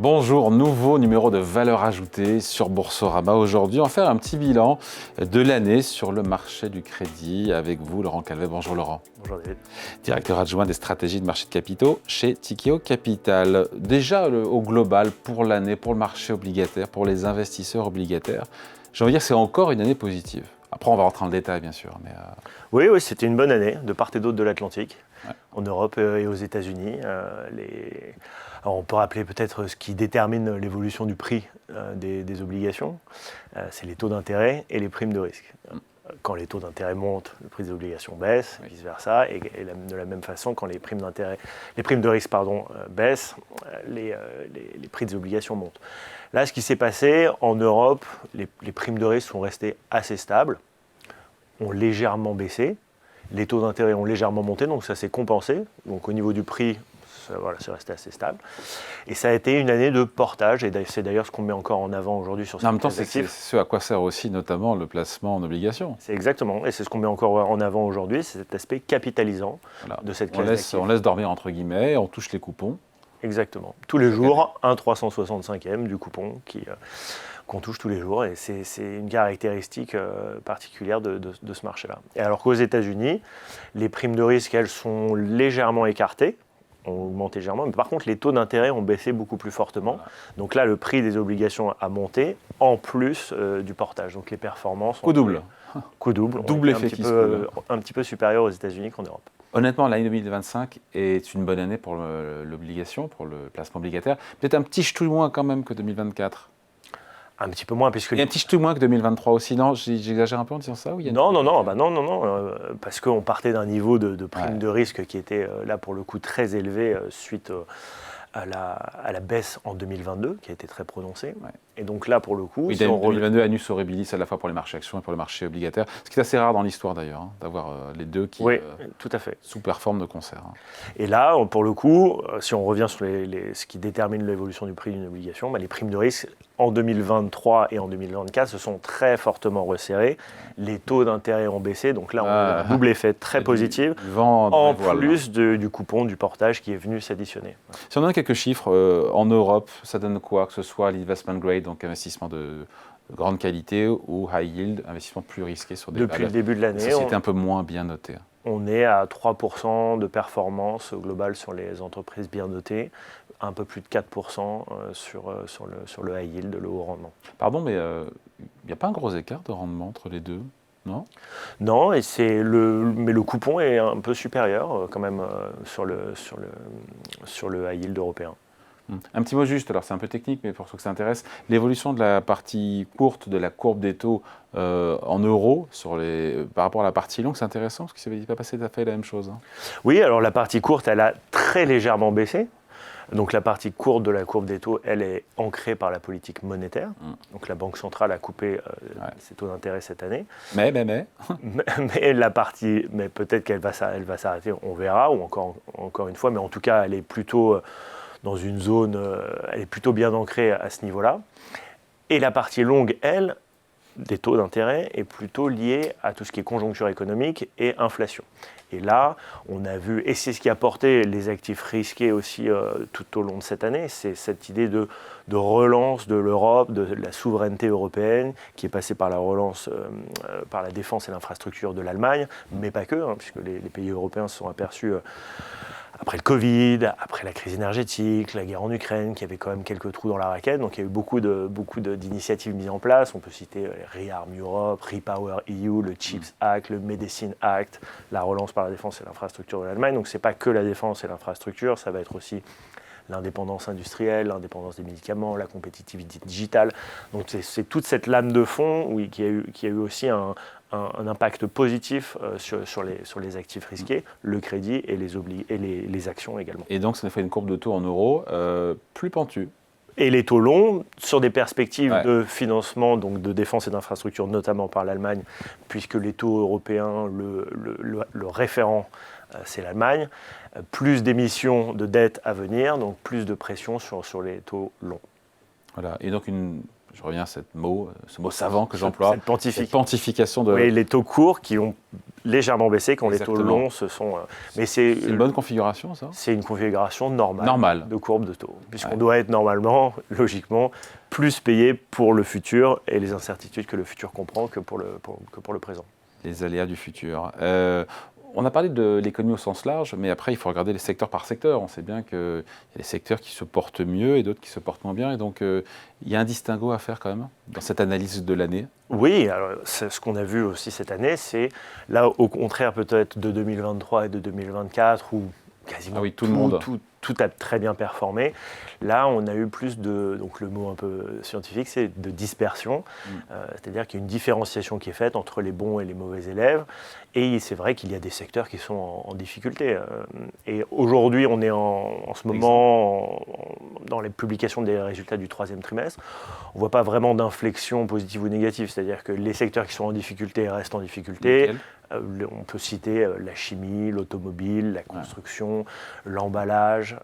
Bonjour, nouveau numéro de Valeurs Ajoutées sur Boursorama. Aujourd'hui, on va faire un petit bilan de l'année sur le marché du crédit avec vous, Laurent Calvet. Bonjour Laurent. Bonjour David. Directeur adjoint des stratégies de marché de capitaux chez Tikehau Capital. Déjà au global, pour l'année, pour le marché obligataire, pour les investisseurs obligataires, j'ai envie de dire que c'est encore une année positive. Après, on va rentrer dans le détail, bien sûr. Mais Oui, c'était une bonne année de part et d'autre de l'Atlantique, en Europe et aux États-Unis. Alors, on peut rappeler peut-être ce qui détermine l'évolution du prix des obligations, c'est les taux d'intérêt et les primes de risque. Quand les taux d'intérêt montent, le prix des obligations baisse, vice-versa, et de la même façon, quand les primes de risque baissent, les prix des obligations montent. Là, ce qui s'est passé en Europe, les primes de risque sont restées assez stables, ont légèrement baissé, les taux d'intérêt ont légèrement monté, donc ça s'est compensé. Donc au niveau du prix, c'est resté assez stable. Et ça a été une année de portage, et c'est d'ailleurs ce qu'on met encore en avant aujourd'hui sur en même temps, c'est ce à quoi sert aussi notamment le placement en obligations. C'est exactement, et c'est ce qu'on met encore en avant aujourd'hui, c'est cet aspect capitalisant de cette classe d'actifs. On laisse dormir entre guillemets, on touche les coupons. Exactement. Tous les jours, un 365e du coupon qu'on touche tous les jours, et c'est une caractéristique particulière de ce marché-là. Et alors qu'aux États-Unis, les primes de risque, elles sont légèrement écartées, ont augmenté légèrement, mais par contre les taux d'intérêt ont baissé beaucoup plus fortement. Voilà. Donc là, le prix des obligations a monté, en plus du portage. Donc les performances... Coût double. Double effet un petit peu supérieur aux États-Unis qu'en Europe. Honnêtement, l'année 2025 est une bonne année pour l'obligation, pour le placement obligataire. Peut-être un petit ch'touille moins quand même que 2024. Un petit peu moins, puisque... Et un petit ch'touille moins que 2023 aussi, non? J'exagère un peu en disant ça ou Non, parce qu'on partait d'un niveau de prime de risque qui était là pour le coup très élevé suite à la baisse en 2022, qui a été très prononcée. Ouais. Et donc là, pour le coup... Oui, 2022, annus horribilis à la fois pour les marchés actions et pour le marché obligataire, ce qui est assez rare dans l'histoire d'ailleurs, d'avoir les deux qui tout à fait. sous-performent de concert. Et là, pour le coup, si on revient sur ce qui détermine l'évolution du prix d'une obligation, les primes de risque en 2023 et en 2024 se sont très fortement resserrées. Les taux d'intérêt ont baissé, donc là, on a un double effet très positif, en plus du coupon, du portage qui est venu s'additionner. Si on donne quelques chiffres, en Europe, ça donne quoi? Que ce soit l'investment grade, donc investissement de grande qualité, ou high yield, investissement plus risqué sur des Depuis le début de l'année, sociétés un peu moins bien notées. On est à 3% de performance globale sur les entreprises bien notées, un peu plus de 4% sur le high yield, le haut rendement. Pardon, mais il n'y a pas un gros écart de rendement entre les deux, non? Non, mais le coupon est un peu supérieur quand même sur le high yield européen. Un petit mot juste, alors c'est un peu technique, mais pour ceux que ça intéresse, l'évolution de la partie courte de la courbe des taux en euros par rapport à la partie longue, c'est intéressant parce qu'il ne s'est pas passé tout à fait la même chose. Oui, alors la partie courte, elle a très légèrement baissé. Donc la partie courte de la courbe des taux, elle est ancrée par la politique monétaire. Donc la Banque centrale a coupé ses taux d'intérêt cette année. Mais peut-être qu'elle va s'arrêter, on verra, ou encore une fois, mais en tout cas, elle est plutôt dans une zone, elle est plutôt bien ancrée à ce niveau-là. Et la partie longue, elle, des taux d'intérêt, est plutôt liée à tout ce qui est conjoncture économique et inflation. Et là, on a vu, et c'est ce qui a porté les actifs risqués aussi tout au long de cette année, c'est cette idée de relance de l'Europe, de la souveraineté européenne, qui est passée par la relance, par la défense et l'infrastructure de l'Allemagne, mais pas que, puisque les pays européens se sont aperçus après le Covid, après la crise énergétique, la guerre en Ukraine, qui avait quand même quelques trous dans la raquette. Donc il y a eu beaucoup d'initiatives mises en place. On peut citer ReArm Europe, Repower EU, le Chips Act, le Medicine Act, la relance par la défense et l'infrastructure de l'Allemagne. Donc ce n'est pas que la défense et l'infrastructure, ça va être aussi l'indépendance industrielle, l'indépendance des médicaments, la compétitivité digitale. Donc c'est toute cette lame de fond qui a eu aussi un impact positif sur les actifs risqués, le crédit et les actions également. Et donc ça nous fait une courbe de taux en euros plus pentue. Et les taux longs, sur des perspectives de financement, donc de défense et d'infrastructure, notamment par l'Allemagne, puisque les taux européens, le référent c'est l'Allemagne. Plus d'émissions de dette à venir, donc plus de pression sur les taux longs. Voilà. Et donc, je reviens à ce mot savant que j'emploie. Cette pontification de... Oui, les taux courts qui ont légèrement baissé quand Exactement. les taux longs se sont... mais c'est une bonne configuration, ça? C'est une configuration normale de courbe de taux, puisqu'on doit être normalement, logiquement, plus payé pour le futur et les incertitudes que le futur comprend que pour le présent. Les aléas du futur. On a parlé de l'économie au sens large, mais après, il faut regarder les secteurs par secteur. On sait bien qu'il y a des secteurs qui se portent mieux et d'autres qui se portent moins bien. Et donc, il y a un distinguo à faire quand même dans cette analyse de l'année. Oui, alors ce qu'on a vu aussi cette année, c'est là, au contraire peut-être de 2023 et de 2024, où quasiment tout a très bien performé. Là, on a eu plus de, donc le mot un peu scientifique, c'est de dispersion. C'est-à-dire qu'il y a une différenciation qui est faite entre les bons et les mauvais élèves. Et c'est vrai qu'il y a des secteurs qui sont en difficulté. Et aujourd'hui, on est en ce moment dans les publications des résultats du troisième trimestre. On ne voit pas vraiment d'inflexion positive ou négative. C'est-à-dire que les secteurs qui sont en difficulté restent en difficulté. On peut citer la chimie, l'automobile, la construction, l'emballage,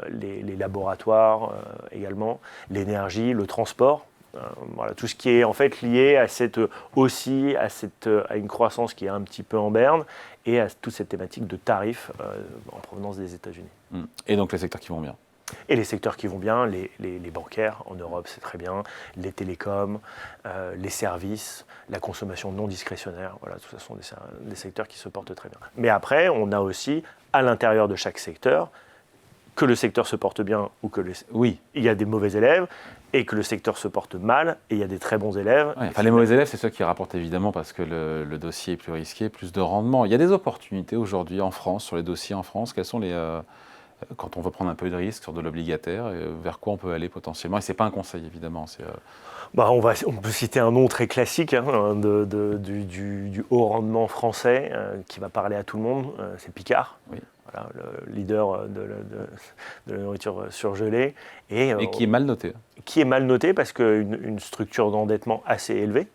les laboratoires également, l'énergie, le transport. Voilà, tout ce qui est en fait lié à une croissance qui est un petit peu en berne et à toute cette thématique de tarifs en provenance des États-Unis. Et donc les secteurs qui vont bien. Et les secteurs qui vont bien, les bancaires en Europe, c'est très bien, les télécoms, les services, la consommation non discrétionnaire, voilà, tout ça sont des secteurs qui se portent très bien. Mais après, on a aussi, à l'intérieur de chaque secteur, que le secteur se porte bien ou que il y a des mauvais élèves, et que le secteur se porte mal, et il y a des très bons élèves. Ouais, les mauvais élèves, c'est ceux qui rapportent évidemment parce que le dossier est plus risqué, plus de rendement. Il y a des opportunités aujourd'hui en France, sur les dossiers en France. Quels sont quand on veut prendre un peu de risque sur de l'obligataire, vers quoi on peut aller potentiellement? Et ce n'est pas un conseil, évidemment. On peut citer un nom très classique du haut rendement français qui va parler à tout le monde, c'est Picard. Oui. Voilà, le leader de la nourriture surgelée. Et qui est mal noté. Qui est mal noté parce qu'une structure d'endettement assez élevée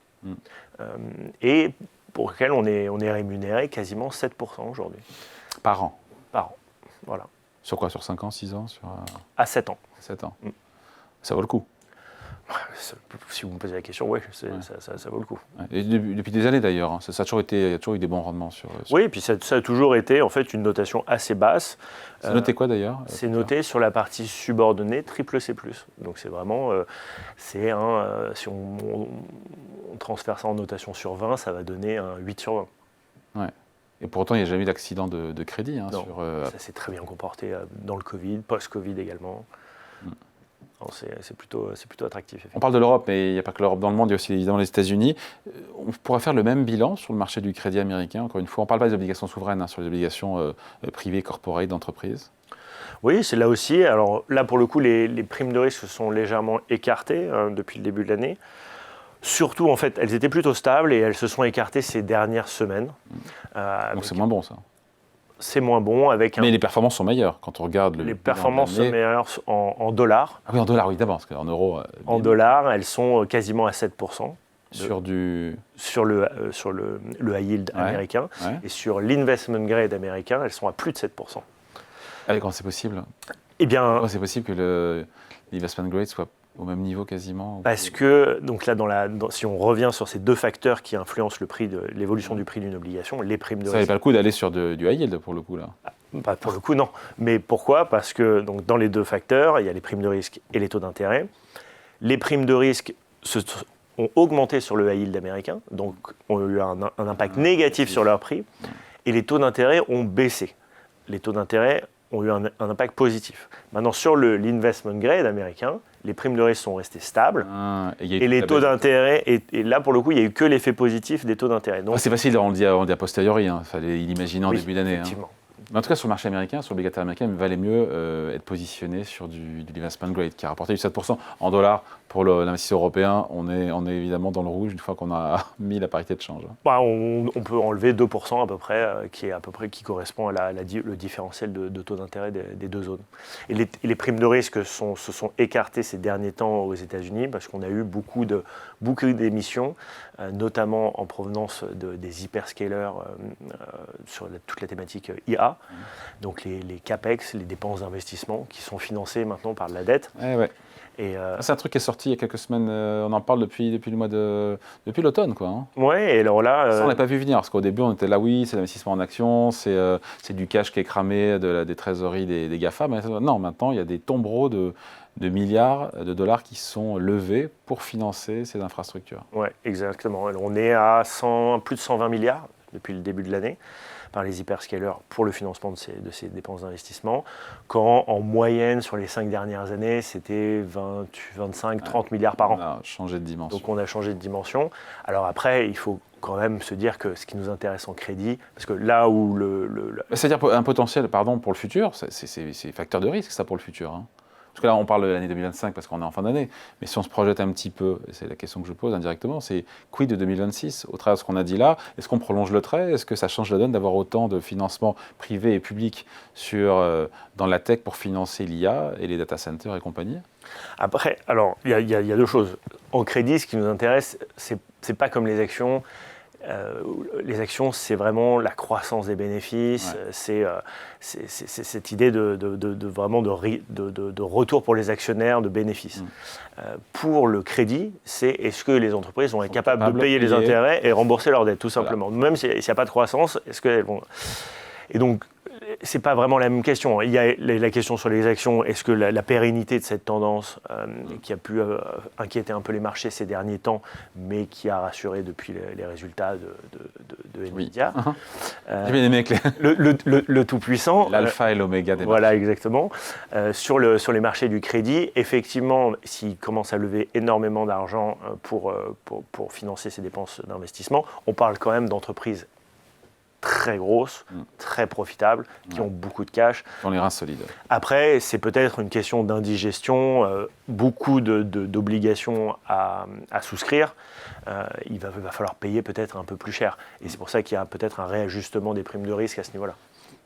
et pour laquelle on est rémunéré quasiment 7% aujourd'hui. Par an? Par an, voilà. Sur quoi? Sur 5 ans, 6 ans À 7 ans. 7 ans. Ça vaut le coup? Si vous me posez la question, oui, ça vaut le coup. Et depuis des années d'ailleurs, hein, il y a toujours eu des bons rendements sur... Oui, et puis ça a toujours été en fait une notation assez basse. C'est noté quoi d'ailleurs? C'est noté sur la partie subordonnée CCC+. Donc c'est vraiment, si on transfère ça en notation sur 20, ça va donner un 8 sur 20. Ouais. Et pour autant, il n'y a jamais eu d'accident de crédit. Hein, non, ça s'est très bien comporté dans le Covid, post-Covid également. C'est plutôt attractif. On parle de l'Europe, mais il n'y a pas que l'Europe dans le monde, il y a aussi évidemment les États-Unis. On pourrait faire le même bilan sur le marché du crédit américain, encore une fois. On ne parle pas des obligations souveraines, sur les obligations privées, corporate, d'entreprise. Oui, c'est là aussi. Alors là, pour le coup, les primes de risque se sont légèrement écartées depuis le début de l'année. Surtout, en fait, elles étaient plutôt stables et elles se sont écartées ces dernières semaines. Donc c'est moins bon, ça. C'est moins bon Mais les performances sont meilleures quand on regarde les performances sont meilleures en dollars. Ah oui, en dollars, oui, d'abord, parce qu'en euros... en dollars, elles sont quasiment à 7%. Sur le high yield américain. Ouais. Et sur l'investment grade américain, elles sont à plus de 7%. Ah, comment c'est possible? Eh bien... Comment c'est possible que l'investment grade soit au même niveau quasiment? Parce que, donc là, si on revient sur ces deux facteurs qui influencent l'évolution du prix d'une obligation, les primes de risque... Ça n'avait pas le coup d'aller sur du high yield pour le coup, là? Pour le coup, non. Mais pourquoi? Parce que donc, dans les deux facteurs, il y a les primes de risque et les taux d'intérêt. Les primes de risque ont augmenté sur le high yield américain, donc ont eu un impact négatif sur leur prix, et les taux d'intérêt ont baissé. Les taux d'intérêt ont eu un impact positif. Maintenant, sur l'investment grade américain, les primes de risque sont restées stables et les taux d'intérêt, et là pour le coup, il n'y a eu que l'effet positif des taux d'intérêt. C'est facile, on le dit a posteriori, il fallait l'imaginer en début d'année. Effectivement. Mais en tout cas, sur le marché américain, sur l'obligataire américain, il valait mieux être positionné sur de l'investment grade qui a rapporté du 7% en dollars. Pour l'investisseur européen, on est évidemment dans le rouge une fois qu'on a mis la parité de change. Bah, on peut enlever 2% à peu près, qui correspond à le différentiel de taux d'intérêt des deux zones. Et les primes de risque se sont écartées ces derniers temps aux États-Unis parce qu'on a eu beaucoup d'émissions, notamment en provenance des hyperscalers sur toute la thématique IA, donc les CAPEX, les dépenses d'investissement qui sont financées maintenant par de la dette. Ouais. C'est un truc qui est sorti il y a quelques semaines, on en parle depuis l'automne, quoi. Hein. Ouais, et alors là... Ça, on n'a pas vu venir, parce qu'au début, on était là, oui, c'est l'investissement en actions, c'est du cash qui est cramé des trésoreries des GAFA. Mais non, maintenant, il y a des tombereaux de milliards de dollars qui sont levés pour financer ces infrastructures. Oui, exactement. On est à plus de 120 milliards depuis le début de l'année par les hyperscalers pour le financement de ces dépenses d'investissement, quand en moyenne sur les 5 dernières années, c'était 25, 30 milliards par an. On a changé de dimension. Donc on a changé de dimension. Alors après, il faut quand même se dire que ce qui nous intéresse en crédit, parce que là où c'est-à-dire un potentiel, pour le futur, c'est facteur de risque, ça, pour le futur. Hein. Parce que là, on parle de l'année 2025 parce qu'on est en fin d'année. Mais si on se projette un petit peu, et c'est la question que je pose indirectement, c'est quid de 2026 au travers de ce qu'on a dit là? Est-ce qu'on prolonge le trait? Est-ce que ça change la donne d'avoir autant de financement privé et public dans la tech pour financer l'IA et les data centers et compagnie? Après, alors, il y a deux choses. En crédit, ce qui nous intéresse, c'est pas comme les actions. Les actions, c'est vraiment la croissance des bénéfices, c'est cette idée vraiment de retour pour les actionnaires, de bénéfices. Pour le crédit, c'est est-ce que les entreprises vont être capables de payer les intérêts et rembourser leurs dettes, tout simplement. Même s'il n'y a pas de croissance, est-ce qu'elles vont... Et donc, c'est pas vraiment la même question. Il y a la question sur les actions. Est-ce que la pérennité de cette tendance qui a pu inquiéter un peu les marchés ces derniers temps, mais qui a rassuré depuis les résultats de Nvidia. J'ai bien aimé le tout-puissant. L'alpha et l'oméga des marchés. Voilà, exactement. Sur les marchés du crédit, effectivement, s'il commence à lever énormément d'argent pour financer ses dépenses d'investissement, on parle quand même d'entreprises très grosses, très profitables, qui ont beaucoup de cash. Qui ont les reins solides. Après, c'est peut-être une question d'indigestion, beaucoup d'obligations à souscrire. Il va falloir payer peut-être un peu plus cher. Et c'est pour ça qu'il y a peut-être un réajustement des primes de risque à ce niveau-là.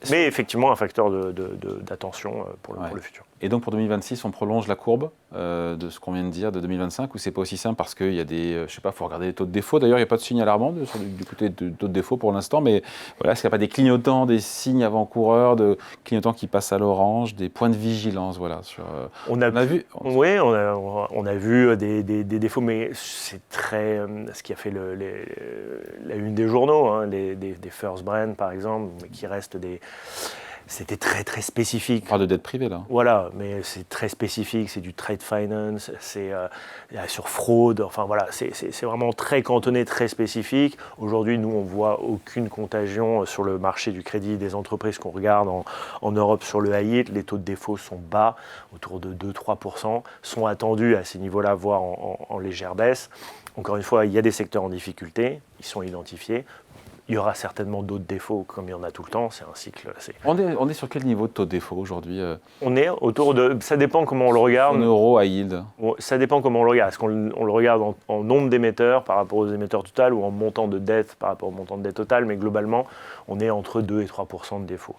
Mais effectivement, un facteur d'attention pour le futur. Et donc pour 2026, on prolonge la courbe de ce qu'on vient de dire de 2025, ou c'est pas aussi simple parce qu'il y a des, je sais pas, il faut regarder les taux de défaut. D'ailleurs, il n'y a pas de signe alarmant du côté de taux de défaut pour l'instant, mais voilà, est-ce qu'il n'y a pas des clignotants, des signes avant-coureurs, de clignotants qui passent à l'orange, des points de vigilance, voilà. On a vu des défauts, mais c'est très ce qui a fait la une des journaux, hein, des First Brand par exemple, mais qui restent c'était très très spécifique. On parle de dette privée là. Voilà, mais c'est très spécifique, c'est du trade finance, c'est sur fraude, enfin voilà, c'est vraiment très cantonné, très spécifique. Aujourd'hui, nous, on voit aucune contagion sur le marché du crédit des entreprises qu'on regarde en Europe sur le high yield. Les taux de défaut sont bas, autour de 2-3%, sont attendus à ces niveaux-là, voire en légère baisse. Encore une fois, il y a des secteurs en difficulté, ils sont identifiés. Il y aura certainement d'autres défauts, comme il y en a tout le temps. C'est un cycle. On est sur quel niveau de taux de défaut aujourd'hui? On est autour de... Ça dépend comment on le regarde. En euros à yield. Ça dépend comment on le regarde. Est-ce qu'on le regarde en nombre d'émetteurs par rapport aux émetteurs total ou en montant de dette par rapport au montant de dette total? Mais globalement, on est entre 2 et 3% de défaut.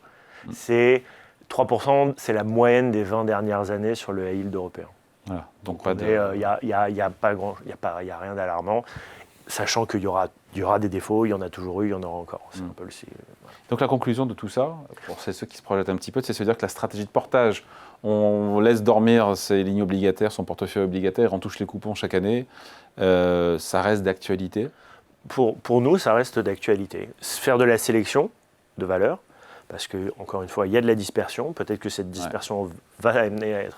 3%, c'est la moyenne des 20 dernières années sur le high yield européen. Voilà. Donc il n'y a rien d'alarmant. Sachant qu'il y aura des défauts, il y en a toujours eu, il y en aura encore. C'est un peu Donc la conclusion de tout ça, pour ceux qui se projettent un petit peu, c'est de se dire que la stratégie de portage, on laisse dormir ses lignes obligataires, son portefeuille obligataire, on touche les coupons chaque année, ça reste d'actualité? Pour nous, ça reste d'actualité. Faire de la sélection de valeurs, parce que encore une fois, il y a de la dispersion. Peut-être que cette dispersion va amener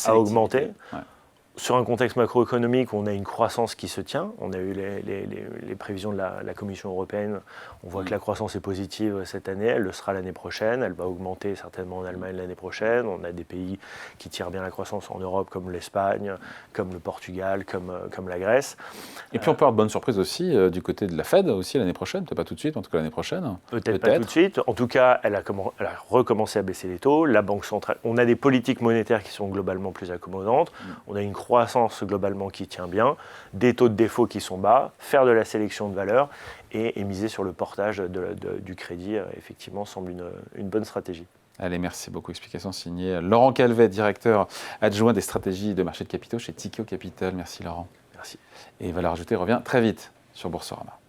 à augmenter. sur un contexte macroéconomique où on a une croissance qui se tient, on a eu les prévisions de la Commission européenne, on voit que la croissance est positive cette année, elle le sera l'année prochaine, elle va augmenter certainement en Allemagne l'année prochaine, on a des pays qui tirent bien la croissance en Europe comme l'Espagne, comme le Portugal, comme la Grèce. Et puis on peut avoir de bonnes surprises aussi du côté de la Fed aussi l'année prochaine, peut-être pas tout de suite, en tout cas l'année prochaine. Peut-être pas tout de suite, en tout cas elle a recommencé à baisser les taux, la Banque centrale, on a des politiques monétaires qui sont globalement plus accommodantes, on a une croissance globalement qui tient bien, des taux de défaut qui sont bas, faire de la sélection de valeur et miser sur le portage du crédit, effectivement, semble une bonne stratégie. Allez, merci beaucoup. Explication signée Laurent Calvet, directeur adjoint des stratégies de marché de capitaux chez Tikehau Capital. Merci Laurent. Merci. Et Valeurs Ajoutées revient très vite sur Boursorama.